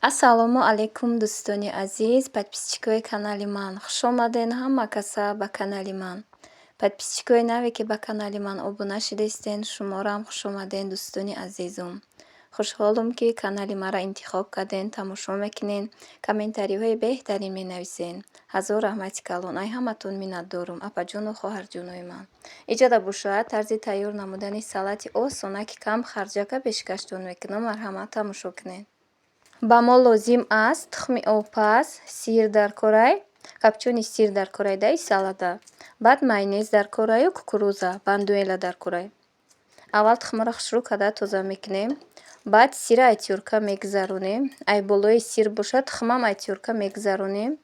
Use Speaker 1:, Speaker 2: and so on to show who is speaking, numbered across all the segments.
Speaker 1: Ассалому алайкум дӯстони азиз, подписчикои канали ман. Хуш омаден ҳама каса ба канали ман. Подписчикои наве ки ба канали ман обуна шидаистен, шуморам хуш омаден дӯстони азизум. Хушҳолум ки канали маро интихоб карден, тамошо мекунен, комментариҳои беҳтарин менависен. Ҳазор раҳмати калон. Ай ҳаматон миннатдорум, апаҷону хоҳарҷонои ман. Иҷода бошад тарзи тайёр намудани салати осонаки кам харҷака пешкаштон мекунам. Марҳамат, тамошо кунед. Ба мо лозим аст тухми опаз, сир дар корай, капчуни сир дар корай даи салата, баъд майонез дар кораю кукуруза, бандуэла дар корай. Аввал тухмро хушрӯ карда тоза мекунем, баъд сира айтёрка мегузаронем. Ай болои сир бошад тухмам айтёрка мегузаронем,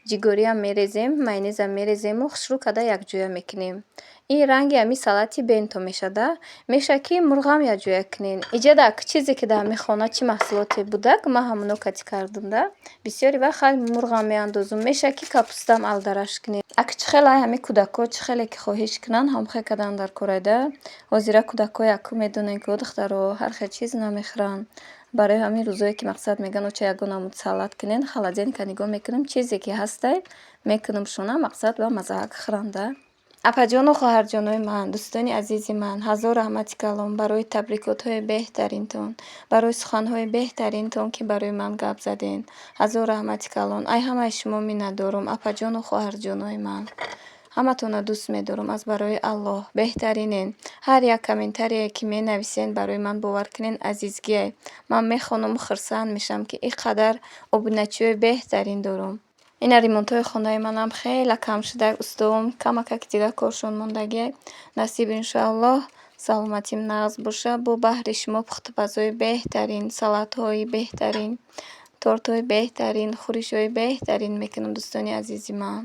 Speaker 1: ҷигориам мерезем, майонезам мерезему хушрӯ карда якҷоя мекунем. Ин ранги ҳами салати бенто мешада. Меша ки мурғам якҷоя кунен. Иҷада чизе ки дар ҳами хона чӣ маҳсулоте будак, ман ҳамуно кати кардам да. Бисёри вақт хай мурғам меандозум. Меша ки капустам алдараш кунем. Ак чихел ай ҳами кӯдако чихеле ки хоҳиш кунанд ҳамхе кардан дар корай да. Ҳозира кӯдако яку медонен ки духтаро ҳар хел чиз намехӯранд. Барои ҳамин рӯзое ки мақсад мегӯянд оча ягон амуд салат кунен, холодильника нигоҳ мекунем чизе ки ҳастай мекунам шона, мақсад ба маззаак хӯранд да. Апаҷону хоҳарҷонои ман, дӯстони азизи ман, ҳазор раҳмати калон барои табрикотҳои беҳтаринтон, барои суханҳои беҳтаринтон, ки барои ман гап заден. Ҳазор раҳмати калон. Ай ҳамаи шумо миннатдорум, апаҷону хоҳарҷонои ман. Ҳаматонро дӯст медорам аз барои Аллоҳ. Беҳтаринен. Ҳар як комментарие ки менависен барои ман бовар кунен азизгие. Ман мехонам хурсанд мешам ки ин қадар обуначиҳои беҳтарин дорам. Ина ремонтҳои хонаи манам хеле кам шуда. Устовам камакак дигар коршон мондагия. Насиб иншоаллоҳ саломатим нағз боша. Бо баҳри шумо пухтупазҳои беҳтарин, салатҳои беҳтарин, тортҳои беҳтарин, хӯришҳои беҳтарин мекунам дӯстони азизи ман.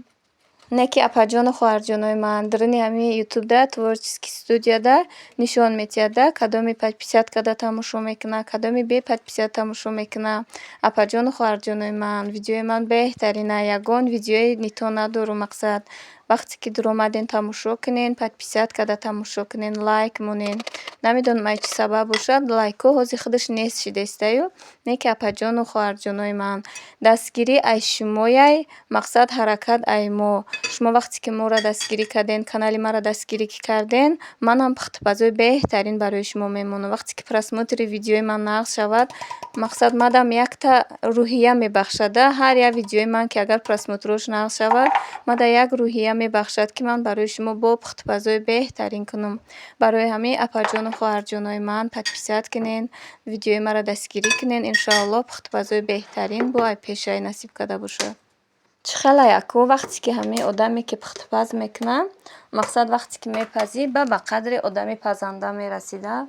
Speaker 1: Не ки апаҷону хоҳарҷонои ман дурини ҳами ютубда творческий студияда нишон метиҳад да, кадоми подписяткада тамошо мекунад, кадоми беподписят тамошо мекунад. Апаҷону хоҳарҷонои ман, видеои ман беҳтарина. Ягон видеои нито надорум мақсад. Вақте ки дуромаден тамошо кунен, подписят карда тамошо кунен, лайк монен. Намедонам ай чӣ сабаб бошад, лайкҳо ҳози худаш нест шидаистаю. Не ки апаҷону хоҳарҷонои ман. Дастгирӣ ай шумояй, мақсад ҳаракат ай мо. Шумо вақте ки моро дастгирӣ карден, канали маро дастгирӣ ки карден, манам пухтупазҳои беҳтарин барои шумо мемонам. Вақте ки просмотри видеои ман нағз шавад, мақсад мадам якта рӯҳия мебахшад да. Ҳар як видеои ман ки агар просмотрош нағз шавад, мада як рӯҳия мебахшад ки ман барои шумо бо пухтупазҳои беҳтарин кунам. Барои ҳамин апаҷону хоҳарҷонои ман подписят кунен, видеои маро дастгирӣ кунен. Иншоаллоҳ пухтупазҳои беҳтарин бо ай пешай насиб карда бошад. Чихела яку вақте ки ҳамин одаме ки пухтупаз мекунад, мақсад вақте ки мепазӣ ба қадри одами пазанда мерасида.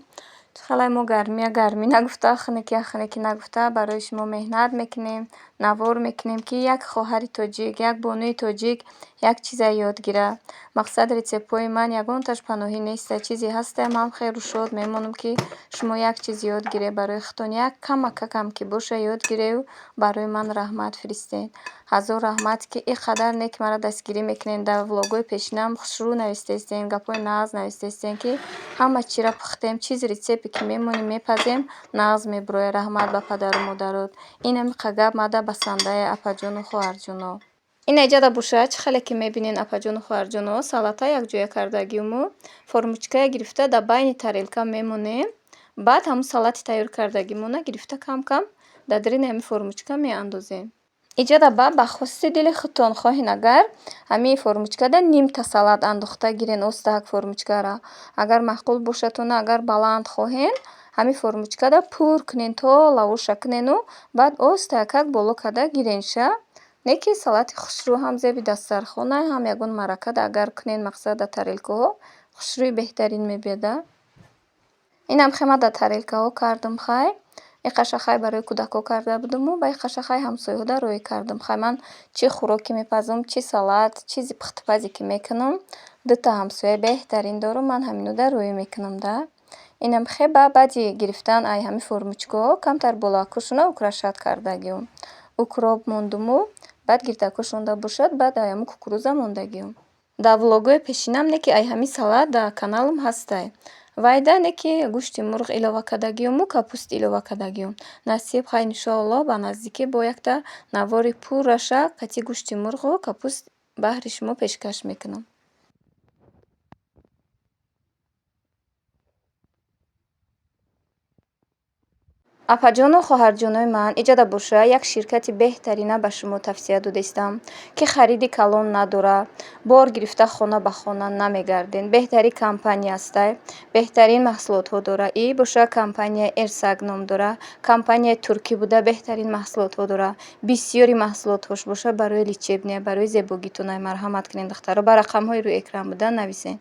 Speaker 1: Чихела мо гармӣ нагуфта, хунукӣ нагуфта барои шумо меҳнат мекунем, навор мекунем ки як хоҳари тоҷик, як бонуи тоҷик як чизе ёд гирад. Мақсад рецептҳои ман ягонташ паноҳӣ неста. Чизе ҳастаям ҳам хелу шод мемонам ки шумо як чиз ёд гиред. Барои худтон як камакакам ки боша ёд гирею барои ман раҳмат фиристед. Ҳазор раҳмат ки ин қадар не ки маро дастгирӣ мекунед. Дар влогҳои пешинам хушрӯ навистаистен, гапҳои нағз навистаистен ки ҳама чиро пухтем, чизи рецепте ки мемонем мепазем нағз мебурояд. Раҳмат ба падару модарот. Инам қагап мада басандае апаҷону хоҳарҷоно. Ин иҷада бошад чихеле ки мебинен апаҷону хоҳарҷоно салата якҷоя кардагиуму формочкая гирифта дар байни тарелка мемонем. Баъд ҳамун салати тайёр кардагимона гирифта кам кам дар дарини ҳамин формочка меандозем. Иҷода ба хости дили худтон хоҳен агар ҳамин формочкада нимта салат андохта гирен остак формочкара. Агар маъқул бошатона агар баланд хоҳен ҳамин формочкада пур кунен то лавоша кунену баъд остакак боло карда гиренша. Не ки салати хушрӯ ҳам зеби дастархона ҳам ягон маъракада агар кунен мақсад дар тарелкаҳо хушрӯи беҳтарин мебиёда. Инам хема дар тарелкаҳо кардам хай. Ин қашахай барои кӯдако карда будаму ба ин қашахай ҳамсояҳода рӯй кардам. Хай ман чӣ хӯроке мепазам, чӣ салат, чизи пухтупазе ки мекунам, дута ҳамсояи беҳтарин дорам. Ман ҳаминуда рӯй мекунам да. Инам хеба баъди гирифтан ай ҳамин формочкаҳо камтар болакушона украшат кардагиам. Укроп мондуму баъд гирдакушонда бошад, баъд ай ҳамин кукуруза мондагиам. Дар влогҳои пешинам не ки ай ҳамин салат дар каналам ҳастай. вайдане ки гӯшти мурғ илова кардагиюму капуст илова кардагиюм. Насиб хайр иншоаллоҳ ба наздикӣ бо якта навори пурраша қатъи гӯшти мурғу капуст баҳри шумо пешкаш мекунам. апаҷону хоҳарҷонои ман, иҷода боша як ширкати беҳтарина ба шумо тавсия додастам, ки хариди калон надорад, бор гирифта хона ба хона намегарден. Беҳтарин компания астай, беҳтарин маҳсулотҳо дора. И боша компания Эрсак ном дора. Компанияи туркӣ буда беҳтарин маҳсулотҳо дора. Бисёри маҳсулотҳош боша барои лечебния, барои зебогитонай марҳамат кунед духтаро. Ба рақамҳои рӯи экран буда нависен.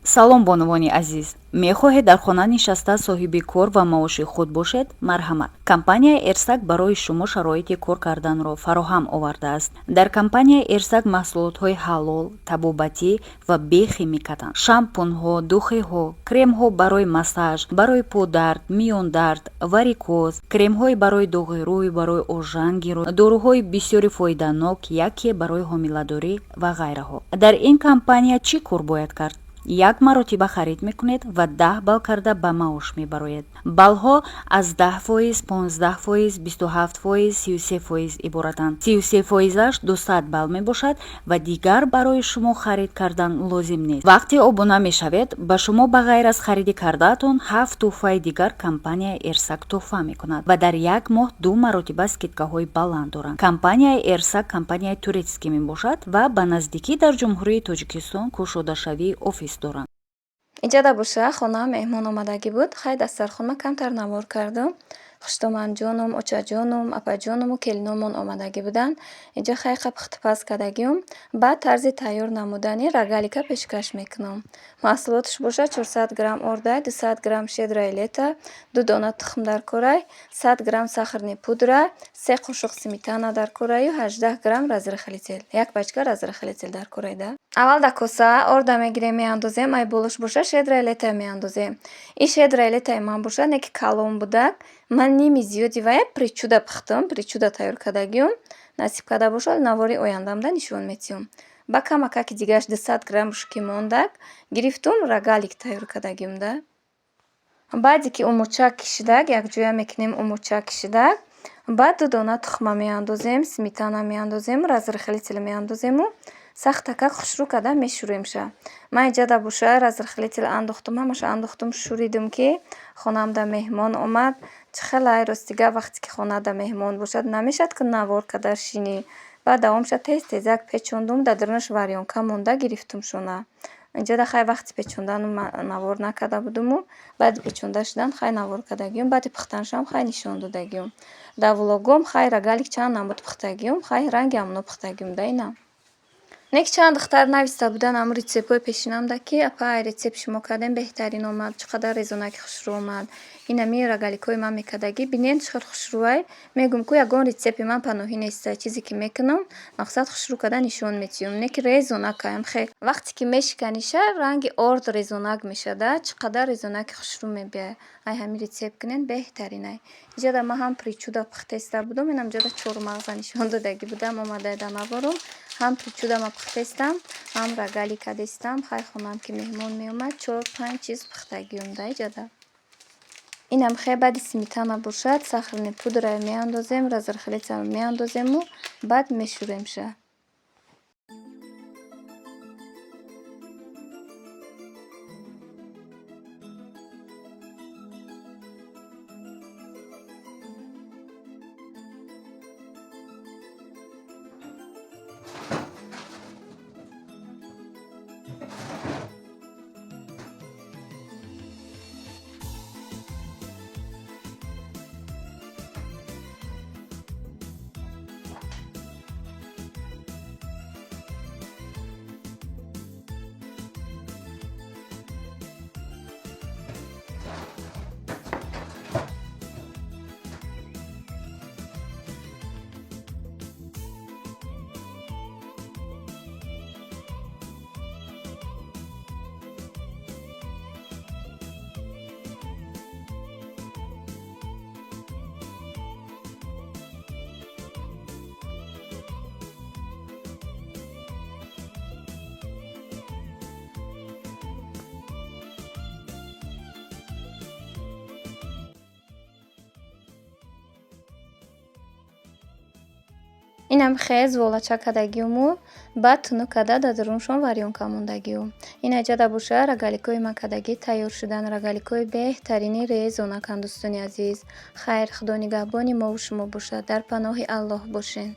Speaker 2: салом бонувони азиз, мехоҳед дар хона нишаста соҳиби кор ва маоши худ бошед? Марҳамат. Компанияи Эрсак барои шумо шароити кор карданро фароҳам овардааст. Дар компанияи Эрсак маҳсулотҳои ҳалол, табобатӣ ва бехимикатанд. Шампунҳо, духиҳо, кремҳо барои массаж, барои поддард, миёндард, варикоз, кремҳои барои доғи рӯй, барои ожангирӯ, доруҳои бисёри фоиданок, яке барои ҳомиладорӣ ва ғайраҳо. Дар ин компания чӣ кор бояд кард? Як маротиба харид мекунед ва 10 бал карда ба маош мебароед. Балҳо аз 10%, 15%, 27%, 33% иборатанд. 33%аш 200 бал мебошад ва дигар барои шумо харид кардан лозим нест. Вақте обуна мешавед, ба шумо ба ғайр аз хариди кардаатон 7 туҳфаи дигар компанияи Эрсак туҳфа мекунад ва дар як моҳ 2 маротиба скидкаҳои баланд доранд. Компанияи Эрсак компанияи турецкӣ мебошад ва ба наздикӣ дар ҷумҳурии Тоҷикистон кушодашавии офис доранд.
Speaker 1: Иҷода боша хонаам меҳмон омадагӣ буд. Хай дастархона камтар навор кардам. Хуштоманҷонум, очаҷонум, апаҷонуму келиномон омадагӣ буданд. Иҷо хай пухтупаз кардагиюм. Баъд тарзи тайёр намудани рогалика пешкаш мекунам. Маҳсулоташ боша 400 грамм ордай, 200 грамм шедрай лета, 2 дона тухм дар корай, 100 грамм сахарни пудра, 3 қошуқ сметана дар кораю 18 грамм разрыхлитель. Як пачка разрыхлитель дар корайда. Аввал дар коса орда мегирем, меандозем. Ай болош боша шедрай лета меандозем. И шедрай летаи ман боша неки калон будак. Ман ними зиёди ва як причуда пухтам, причуда тайёр кардагиюм. Насиб карда бошад навори ояндамда нишон метиҳум. Ба камакаки дигараш 200 граммш ки мондак, гирифтум рогалик тайёр кардагиюмда. Баъде ки умучак кишидак, якҷоя мекунем умучак кишидак. Баъд 2 дона тухма меандозем, сметана меандозем, разрыхлитель меандозему сахтака хушрӯ карда мешӯремша. Ман иҷода боша разрыхлитель андохтум, ҳамаша андохтум, шӯридум ки хонаамда меҳмон омад. Чихелай ростига вақте ки хонада меҳмон бошад намешад ки навор карда шинӣ. Баъд давомша тез тезак печондум, дар дарунаш варёнка монда гирифтум шуна. Иҷода хай вақти печондану навор накарда будуму баъди печонда шудан хай навор кардагиюм. Баъди пухтанашам хай нишон додагиюм. Дар влогом хай рогалик чанд намуд пухтагиюм, хай ранги амно пухтагиюмда ина. Неки чанд духтар нависта будан аму рецептҳои пешинамда ки апа ай рецепт шумо кардем беҳтарин омад, чӣ қадар резонаки хушрӯ омад. Инами рогаликҳои ман мекардагӣ бинед чӣ қадр хушрӯай. Мегӯм ки ягон рецепти ман паноҳӣ нестае. Чизе ки мекунам мақсад хушрӯ карда нишон метиҳум. Неки резонакаям хел. Вақте ки мешиканиша ранги орд резонак мешада. Чӣ қадар резонаки хушрӯ мебияй. Ай ҳамин рецепт кунед беҳтаринай. Иҷода ман ҳам причуда пухтеста будам, инам ҷода чормағза нишон додагӣ будам омадай да наворум. Ҳам причудама пухтестам, ҳам рогалика дестам. Хай хонаам ки меҳмон меомад 4-5 чиз пухтагиюмда иҷода. Инам хай баъди сметана бошад, сахарни пудра меандозем, разрыхлитель меандозему баъд мешӯремша. инам хез волача кадагиуму баъд тунук када дар даруншон варёнка мондагиу. Ин аҷада боша рогаликҳои маккадагӣ тайёр шудан. Рогаликҳои беҳтарини резонакан. Дӯстони азиз, хайр, худо нигаҳбони мову шумо бошад. Дар паноҳи Аллоҳ бошед.